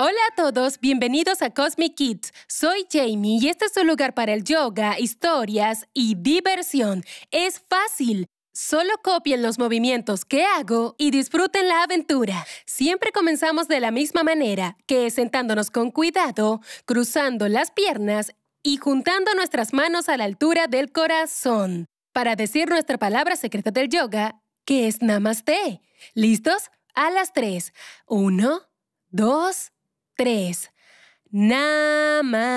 Hola a todos, bienvenidos a Cosmic Kids. Soy Jamie y este es un lugar para el yoga, historias y diversión. Es fácil. Solo copien los movimientos que hago y disfruten la aventura. Siempre comenzamos de la misma manera, que es sentándonos con cuidado, cruzando las piernas y juntando nuestras manos a la altura del corazón para decir nuestra palabra secreta del yoga, que es Namaste. ¿Listos? A las 3. 1, 2, 3. Namaste.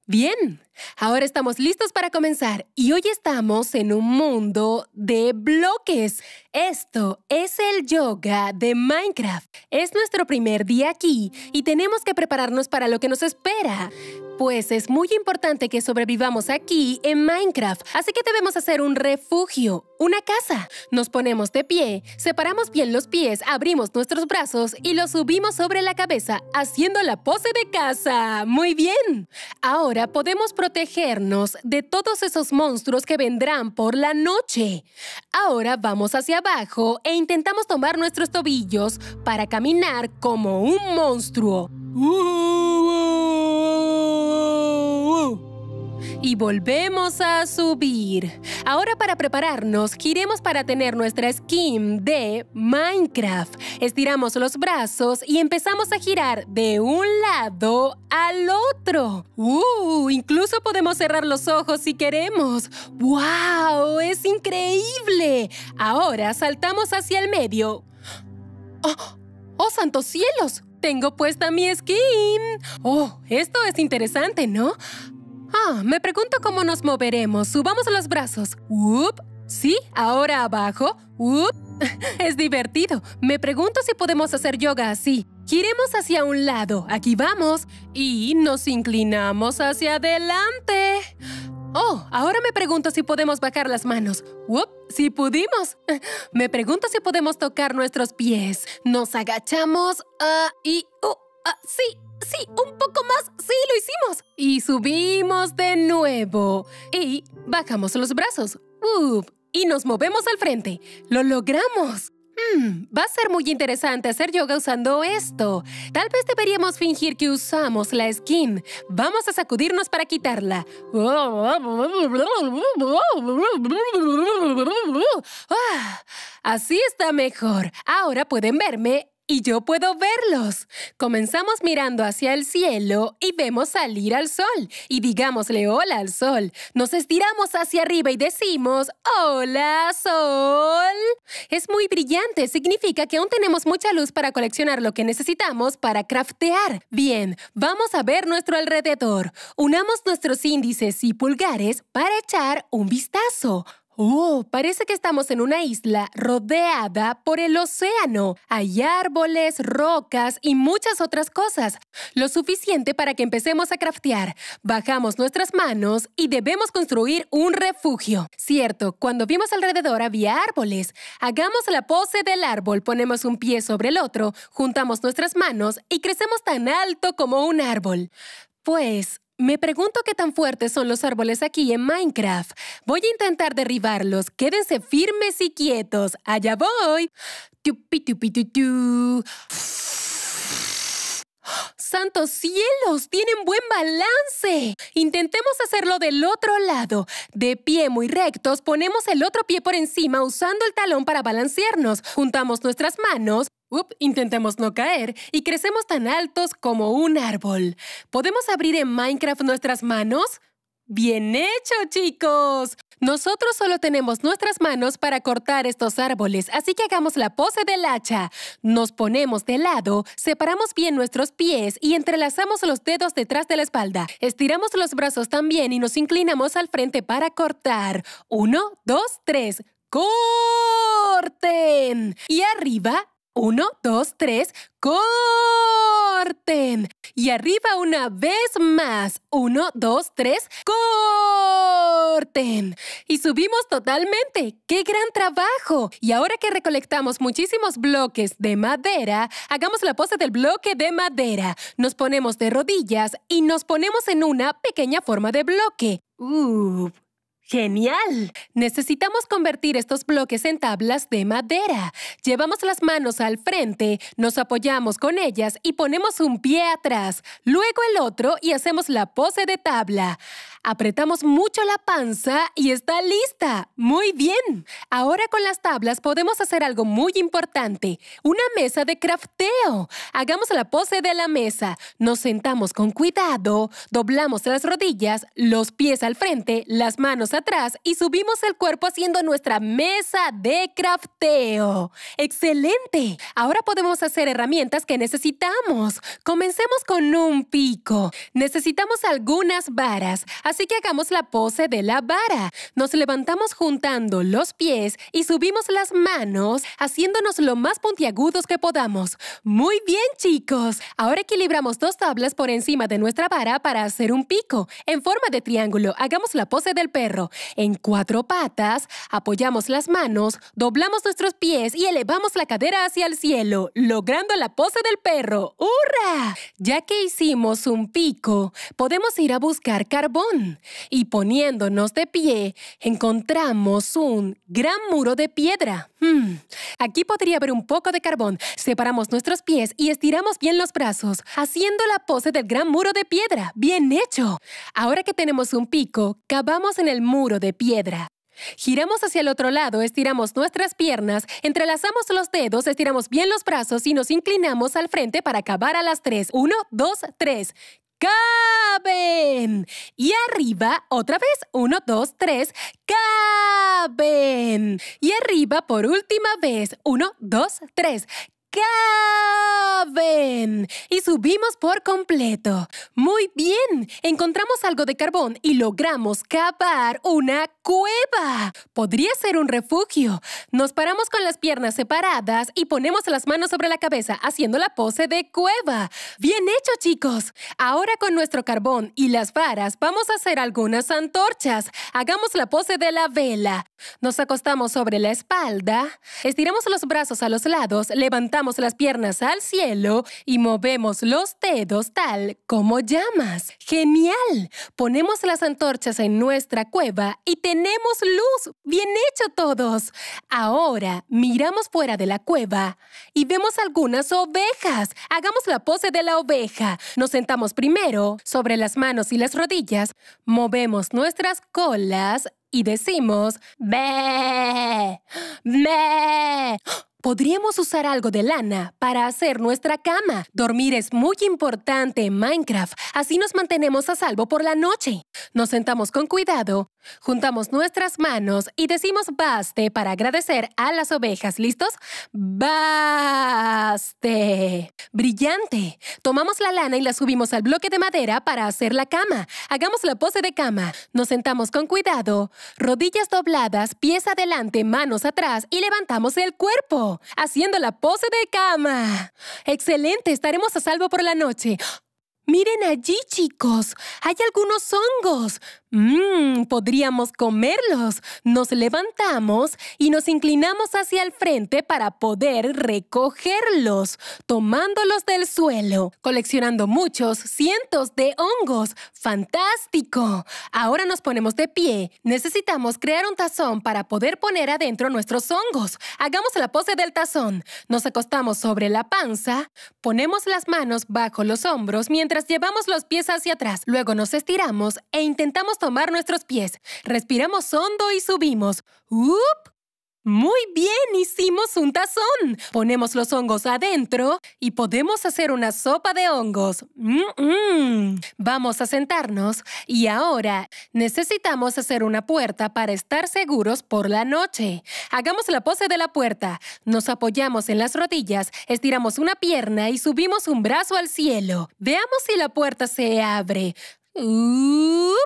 Bien, ahora estamos listos para comenzar y hoy estamos en un mundo de bloques. Esto es el yoga de Minecraft. Es nuestro primer día aquí y tenemos que prepararnos para lo que nos espera. Pues es muy importante que sobrevivamos aquí en Minecraft, así que debemos hacer un refugio, una casa. Nos ponemos de pie, separamos bien los pies, abrimos nuestros brazos y los subimos sobre la cabeza, haciendo la pose de casa. ¡Muy bien! Ahora podemos protegernos de todos esos monstruos que vendrán por la noche. Ahora vamos hacia abajo e intentamos tomar nuestros tobillos para caminar como un monstruo. Y volvemos a subir. Ahora para prepararnos, giremos para tener nuestra skin de Minecraft. Estiramos los brazos y empezamos a girar de un lado al otro. Incluso podemos cerrar los ojos si queremos. ¡Wow! ¡Es increíble! Ahora saltamos hacia el medio. ¡Oh, santos cielos! Tengo puesta mi skin. ¡Oh, esto es interesante!, ¿no? Me pregunto cómo nos moveremos. Subamos los brazos. Sí, ahora abajo. Es divertido. Me pregunto si podemos hacer yoga así. Giremos hacia un lado. Aquí vamos. Y nos inclinamos hacia adelante. Ahora me pregunto si podemos bajar las manos. ¡Sí pudimos! Me pregunto si podemos tocar nuestros pies. Nos agachamos sí, un poco más. ¡Sí, lo hicimos! Y subimos de nuevo. Y bajamos los brazos. Y nos movemos al frente. ¡Lo logramos! Va a ser muy interesante hacer yoga usando esto. Tal vez deberíamos fingir que usamos la skin. Vamos a sacudirnos para quitarla. Así está mejor. Ahora pueden verme y yo puedo verlos. Comenzamos mirando hacia el cielo y vemos salir al sol. Y digámosle hola al sol. Nos estiramos hacia arriba y decimos hola, sol. Es muy brillante. Significa que aún tenemos mucha luz para coleccionar lo que necesitamos para craftear. Bien, vamos a ver nuestro alrededor. Unamos nuestros índices y pulgares para echar un vistazo. Parece que estamos en una isla rodeada por el océano. Hay árboles, rocas y muchas otras cosas. Lo suficiente para que empecemos a craftear. Bajamos nuestras manos y debemos construir un refugio. Cierto, cuando vimos alrededor había árboles. Hagamos la pose del árbol. Ponemos un pie sobre el otro, juntamos nuestras manos y crecemos tan alto como un árbol. Pues me pregunto qué tan fuertes son los árboles aquí en Minecraft. Voy a intentar derribarlos. Quédense firmes y quietos. ¡Allá voy! ¡Santos cielos! ¡Tienen buen balance! Intentemos hacerlo del otro lado. De pie muy rectos, ponemos el otro pie por encima usando el talón para balancearnos. Juntamos nuestras manos. Intentemos no caer y crecemos tan altos como un árbol. ¿Podemos abrir en Minecraft nuestras manos? ¡Bien hecho, chicos! Nosotros solo tenemos nuestras manos para cortar estos árboles, así que hagamos la pose del hacha. Nos ponemos de lado, separamos bien nuestros pies y entrelazamos los dedos detrás de la espalda. Estiramos los brazos también y nos inclinamos al frente para cortar. 1, 2, 3. ¡Corten! Y arriba. 1, 2, 3, ¡corten! Y arriba una vez más. 1, 2, 3, ¡corten! Y subimos totalmente. ¡Qué gran trabajo! Y ahora que recolectamos muchísimos bloques de madera, hagamos la pose del bloque de madera. Nos ponemos de rodillas y nos ponemos en una pequeña forma de bloque. ¡Genial! Necesitamos convertir estos bloques en tablas de madera. Llevamos las manos al frente, nos apoyamos con ellas y ponemos un pie atrás, luego el otro y hacemos la pose de tabla. Apretamos mucho la panza y está lista. ¡Muy bien! Ahora con las tablas podemos hacer algo muy importante. Una mesa de crafteo. Hagamos la pose de la mesa. Nos sentamos con cuidado, doblamos las rodillas, los pies al frente, las manos atrás y subimos el cuerpo haciendo nuestra mesa de crafteo. ¡Excelente! Ahora podemos hacer herramientas que necesitamos. Comencemos con un pico. Necesitamos algunas varas, así que hagamos la pose de la vara. Nos levantamos juntando los pies y subimos las manos, haciéndonos lo más puntiagudos que podamos. ¡Muy bien, chicos! Ahora equilibramos dos tablas por encima de nuestra vara para hacer un pico. En forma de triángulo, hagamos la pose del perro. En 4 patas, apoyamos las manos, doblamos nuestros pies y elevamos la cadera hacia el cielo, logrando la pose del perro. ¡Hurra! Ya que hicimos un pico, podemos ir a buscar carbón. Y poniéndonos de pie, encontramos un gran muro de piedra. Aquí podría haber un poco de carbón. Separamos nuestros pies y estiramos bien los brazos, haciendo la pose del gran muro de piedra. ¡Bien hecho! Ahora que tenemos un pico, cavamos en el muro de piedra. Giramos hacia el otro lado, estiramos nuestras piernas, entrelazamos los dedos, estiramos bien los brazos y nos inclinamos al frente para cavar a las 3. 1, 2, 3. ¡Caben! Y arriba, otra vez. 1, 2, 3. ¡Caben! Y arriba por última vez. 1, 2, 3. ¡Caben! Y subimos por completo. ¡Muy bien! Encontramos algo de carbón y logramos cavar una cueva. Podría ser un refugio. Nos paramos con las piernas separadas y ponemos las manos sobre la cabeza, haciendo la pose de cueva. ¡Bien hecho, chicos! Ahora con nuestro carbón y las varas vamos a hacer algunas antorchas. Hagamos la pose de la vela. Nos acostamos sobre la espalda, estiramos los brazos a los lados, levantamos las piernas al cielo y movemos los dedos tal como llamas. ¡Genial! Ponemos las antorchas en nuestra cueva y tenemos luz. ¡Bien hecho todos! Ahora miramos fuera de la cueva y vemos algunas ovejas. Hagamos la pose de la oveja. Nos sentamos primero sobre las manos y las rodillas, movemos nuestras colas y decimos ¡bé! ¡Bé! Podríamos usar algo de lana para hacer nuestra cama. Dormir es muy importante en Minecraft. Así nos mantenemos a salvo por la noche. Nos sentamos con cuidado, juntamos nuestras manos y decimos baste para agradecer a las ovejas. ¿Listos? ¡Baste! ¡Brillante! Tomamos la lana y la subimos al bloque de madera para hacer la cama. Hagamos la pose de cama. Nos sentamos con cuidado, rodillas dobladas, pies adelante, manos atrás y levantamos el cuerpo, haciendo la pose de cama. ¡Excelente! Estaremos a salvo por la noche. ¡Miren allí, chicos! ¡Hay algunos hongos! Podríamos comerlos. Nos levantamos y nos inclinamos hacia el frente para poder recogerlos, tomándolos del suelo, coleccionando muchos, cientos de hongos. ¡Fantástico! Ahora nos ponemos de pie. Necesitamos crear un tazón para poder poner adentro nuestros hongos. Hagamos la pose del tazón. Nos acostamos sobre la panza, ponemos las manos bajo los hombros mientras llevamos los pies hacia atrás. Luego nos estiramos e intentamos tomar nuestros pies. Respiramos hondo y subimos. ¡Up! ¡Muy bien! ¡Hicimos un tazón! Ponemos los hongos adentro y podemos hacer una sopa de hongos. Vamos a sentarnos y ahora necesitamos hacer una puerta para estar seguros por la noche. Hagamos la pose de la puerta. Nos apoyamos en las rodillas, estiramos una pierna y subimos un brazo al cielo. Veamos si la puerta se abre. ¡Up!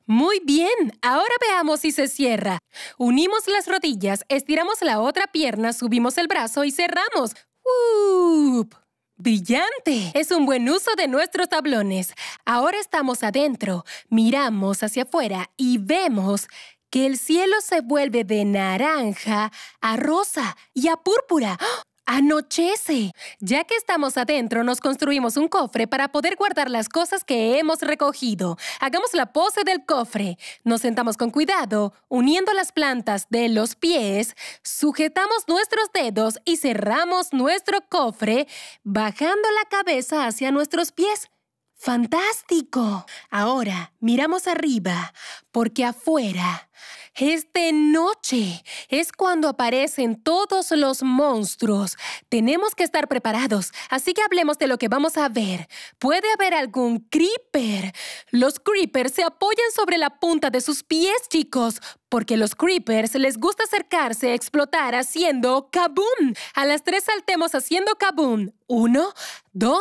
Muy bien, ahora veamos si se cierra. Unimos las rodillas, estiramos la otra pierna, subimos el brazo y cerramos. ¡Up! ¡Brillante! Es un buen uso de nuestros tablones. Ahora estamos adentro, miramos hacia afuera y vemos que el cielo se vuelve de naranja a rosa y a púrpura. ¡Oh! Anochece. Ya que estamos adentro, nos construimos un cofre para poder guardar las cosas que hemos recogido. Hagamos la pose del cofre. Nos sentamos con cuidado, uniendo las plantas de los pies, sujetamos nuestros dedos y cerramos nuestro cofre, bajando la cabeza hacia nuestros pies. ¡Fantástico! Ahora miramos arriba, porque afuera es de noche. Es cuando aparecen todos los monstruos. Tenemos que estar preparados, así que hablemos de lo que vamos a ver. Puede haber algún creeper. Los creepers se apoyan sobre la punta de sus pies, chicos, porque los creepers les gusta acercarse a explotar haciendo kaboom. A las 3 saltemos haciendo kaboom. 1, 2,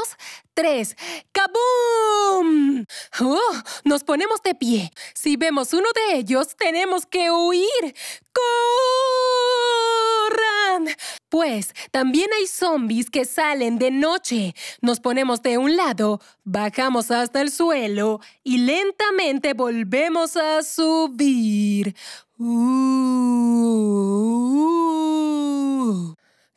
3. ¡Kaboom! ¡Oh! Nos ponemos de pie. Si vemos uno de ellos, tenemos que huir. ¡Corran! Pues también hay zombies que salen de noche. Nos ponemos de un lado, bajamos hasta el suelo y lentamente volvemos a subir.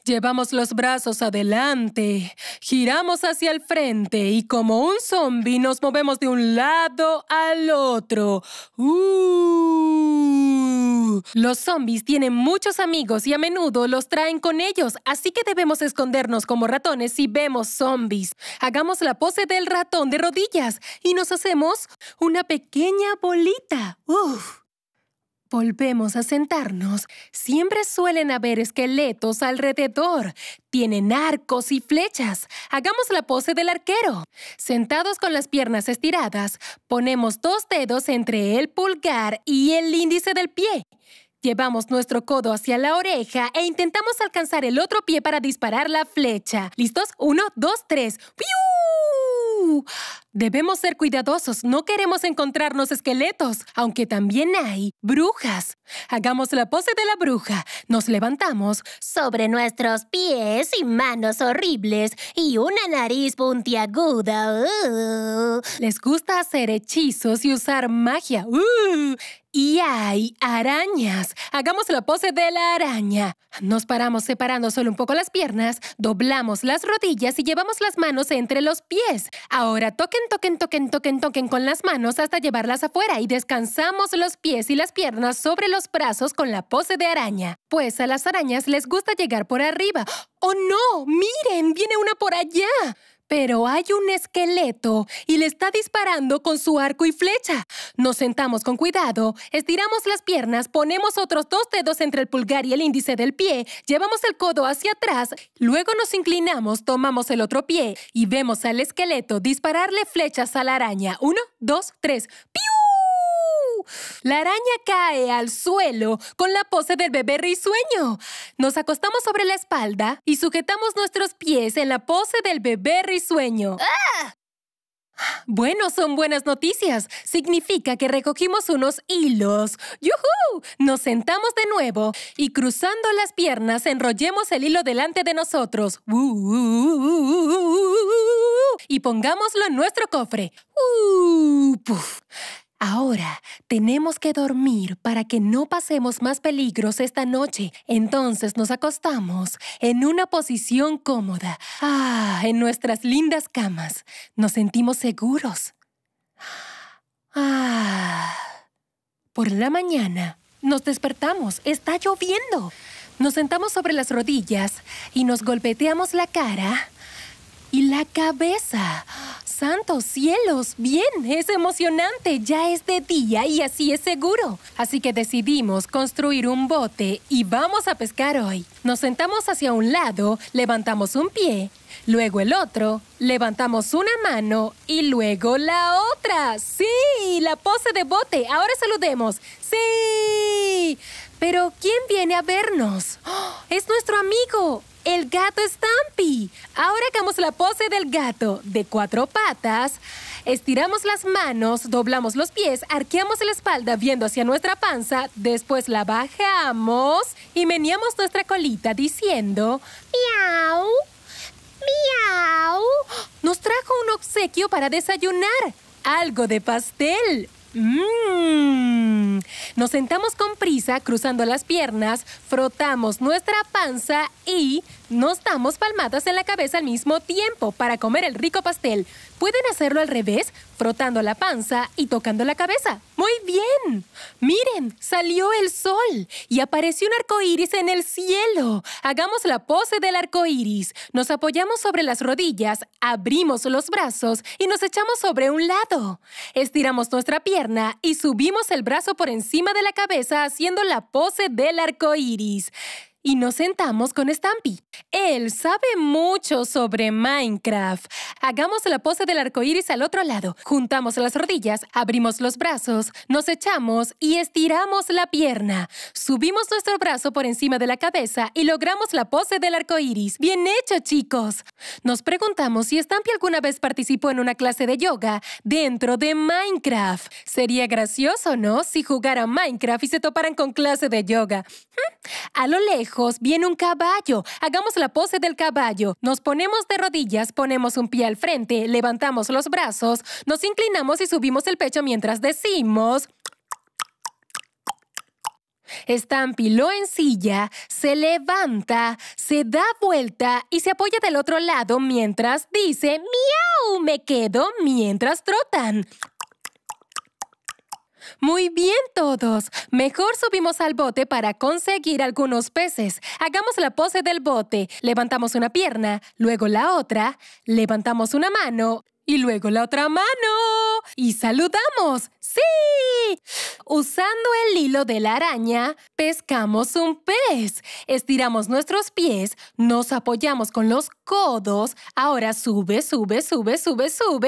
Llevamos los brazos adelante, giramos hacia el frente y como un zombi nos movemos de un lado al otro. Los zombies tienen muchos amigos y a menudo los traen con ellos, así que debemos escondernos como ratones si vemos zombies. Hagamos la pose del ratón de rodillas y nos hacemos una pequeña bolita. Volvemos a sentarnos. Siempre suelen haber esqueletos alrededor. Tienen arcos y flechas. Hagamos la pose del arquero. Sentados con las piernas estiradas, ponemos 2 dedos entre el pulgar y el índice del pie. Llevamos nuestro codo hacia la oreja e intentamos alcanzar el otro pie para disparar la flecha. ¿Listos? 1, 2, 3. ¡Piu! Debemos ser cuidadosos. No queremos encontrarnos esqueletos, aunque también hay brujas. Hagamos la pose de la bruja. Nos levantamos sobre nuestros pies y manos horribles y una nariz puntiaguda. Les gusta hacer hechizos y usar magia. Y hay arañas. Hagamos la pose de la araña. Nos paramos separando solo un poco las piernas, doblamos las rodillas y llevamos las manos entre los pies. Ahora toquen con las manos hasta llevarlas afuera y descansamos los pies y las piernas sobre los brazos con la pose de araña. Pues a las arañas les gusta llegar por arriba. ¡Oh, no! ¡Miren! ¡Viene una por allá! Pero hay un esqueleto y le está disparando con su arco y flecha. Nos sentamos con cuidado, estiramos las piernas, ponemos otros 2 dedos entre el pulgar y el índice del pie, llevamos el codo hacia atrás, luego nos inclinamos, tomamos el otro pie y vemos al esqueleto dispararle flechas a la araña. 1, 2, 3. ¡Piu! La araña cae al suelo con la pose del bebé risueño. Nos acostamos sobre la espalda y sujetamos nuestros pies en la pose del bebé risueño. ¡Ah! Bueno, son buenas noticias. Significa que recogimos unos hilos. ¡Yujú! Nos sentamos de nuevo y cruzando las piernas enrollemos el hilo delante de nosotros. Y pongámoslo en nuestro cofre. ¡Puf! Ahora, tenemos que dormir para que no pasemos más peligros esta noche. Entonces nos acostamos en una posición cómoda. En nuestras lindas camas. Nos sentimos seguros. Por la mañana, nos despertamos. Está lloviendo. Nos sentamos sobre las rodillas y nos golpeteamos la cara y la cabeza. ¡Santos cielos! ¡Bien! Es emocionante. Ya es de día y así es seguro. Así que decidimos construir un bote y vamos a pescar hoy. Nos sentamos hacia un lado, levantamos un pie, luego el otro, levantamos una mano y luego la otra. ¡Sí! La pose de bote. Ahora saludemos. ¡Sí! Pero ¿quién viene a vernos? ¡Oh! ¡Es nuestro amigo! ¡El gato Stampy! Ahora hagamos la pose del gato. De 4 patas. Estiramos las manos, doblamos los pies, arqueamos la espalda viendo hacia nuestra panza, después la bajamos y meneamos nuestra colita diciendo ¡miau! ¡Miau! Nos trajo un obsequio para desayunar. ¡Algo de pastel! Nos sentamos con prisa, cruzando las piernas, frotamos nuestra panza y nos damos palmadas en la cabeza al mismo tiempo para comer el rico pastel. Pueden hacerlo al revés, frotando la panza y tocando la cabeza. ¡Muy bien! Miren, salió el sol y apareció un arco iris en el cielo. Hagamos la pose del arco iris. Nos apoyamos sobre las rodillas, abrimos los brazos y nos echamos sobre un lado. Estiramos nuestra pierna y subimos el brazo por encima de la cabeza haciendo la pose del arco iris. Y nos sentamos con Stampy. Él sabe mucho sobre Minecraft. Hagamos la pose del arco iris al otro lado. Juntamos las rodillas, abrimos los brazos, nos echamos y estiramos la pierna. Subimos nuestro brazo por encima de la cabeza y logramos la pose del arco iris. ¡Bien hecho, chicos! Nos preguntamos si Stampy alguna vez participó en una clase de yoga dentro de Minecraft. Sería gracioso, ¿no? Si jugara Minecraft y se toparan con clase de yoga. A lo lejos viene un caballo. Hagamos la pose del caballo. Nos ponemos de rodillas, ponemos un pie al frente, levantamos los brazos, nos inclinamos y subimos el pecho mientras decimos... Stampy lo ensilla, se levanta, se da vuelta y se apoya del otro lado mientras dice ¡miau! Me quedo mientras trotan. Muy bien todos. Mejor subimos al bote para conseguir algunos peces. Hagamos la pose del bote. Levantamos una pierna, luego la otra, levantamos una mano y luego la otra mano. ¡Y saludamos! ¡Sí! Usando el hilo de la araña, pescamos un pez. Estiramos nuestros pies, nos apoyamos con los codos. Ahora sube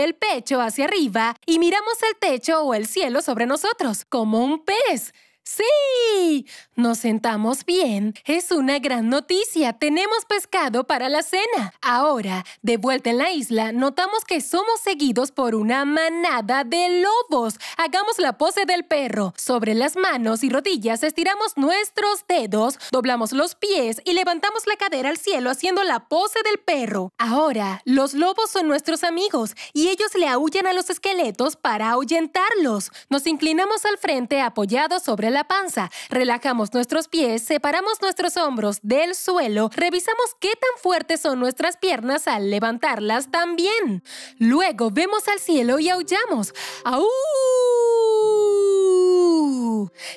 el pecho hacia arriba y miramos el techo o el cielo sobre nosotros, como un pez. ¡Sí! Nos sentamos bien. Es una gran noticia. Tenemos pescado para la cena. Ahora, de vuelta en la isla, notamos que somos seguidos por una manada de lobos. Hagamos la pose del perro. Sobre las manos y rodillas estiramos nuestros dedos, doblamos los pies y levantamos la cadera al cielo haciendo la pose del perro. Ahora, los lobos son nuestros amigos y ellos le aúllan a los esqueletos para ahuyentarlos. Nos inclinamos al frente apoyados sobre la panza, relajamos nuestros pies, separamos nuestros hombros del suelo, revisamos qué tan fuertes son nuestras piernas al levantarlas también. Luego vemos al cielo y aullamos. ¡Aú!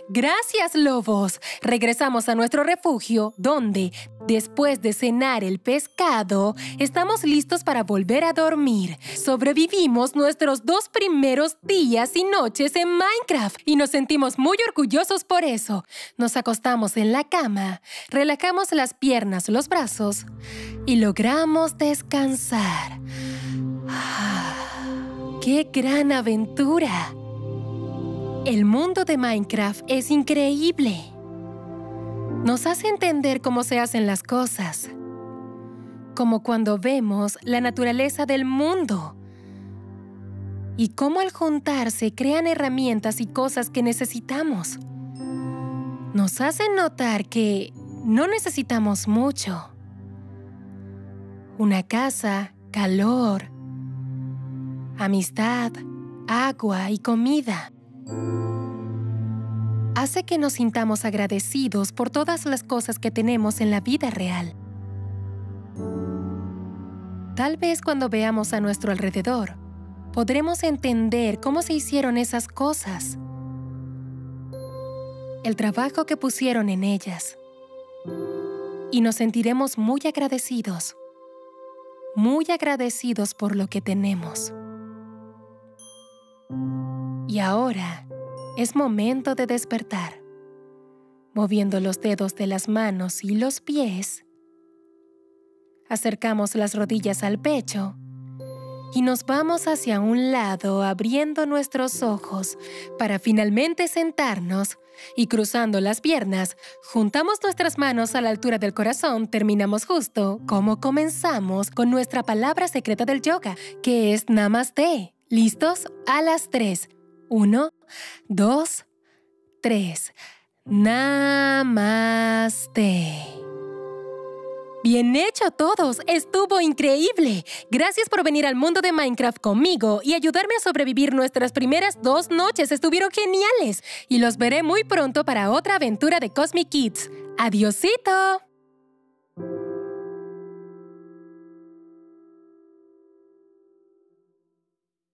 Gracias, lobos. Regresamos a nuestro refugio, donde, después de cenar el pescado, estamos listos para volver a dormir. Sobrevivimos nuestros 2 primeros días y noches en Minecraft y nos sentimos muy orgullosos por eso. Nos acostamos en la cama, relajamos las piernas, los brazos y logramos descansar. ¡Qué gran aventura! El mundo de Minecraft es increíble. Nos hace entender cómo se hacen las cosas, como cuando vemos la naturaleza del mundo y cómo al juntarse crean herramientas y cosas que necesitamos. Nos hacen notar que no necesitamos mucho. Una casa, calor, amistad, agua y comida. Hace que nos sintamos agradecidos por todas las cosas que tenemos en la vida real. Tal vez cuando veamos a nuestro alrededor, podremos entender cómo se hicieron esas cosas, el trabajo que pusieron en ellas, y nos sentiremos muy agradecidos por lo que tenemos. Y ahora es momento de despertar. Moviendo los dedos de las manos y los pies, acercamos las rodillas al pecho y nos vamos hacia un lado abriendo nuestros ojos para finalmente sentarnos y cruzando las piernas, juntamos nuestras manos a la altura del corazón, terminamos justo como comenzamos con nuestra palabra secreta del yoga, que es Namaste. ¿Listos? A las 3. 1, 2, 3. Namaste. ¡Bien hecho todos! ¡Estuvo increíble! Gracias por venir al mundo de Minecraft conmigo y ayudarme a sobrevivir nuestras primeras 2 noches. ¡Estuvieron geniales! Y los veré muy pronto para otra aventura de Cosmic Kids. ¡Adiósito!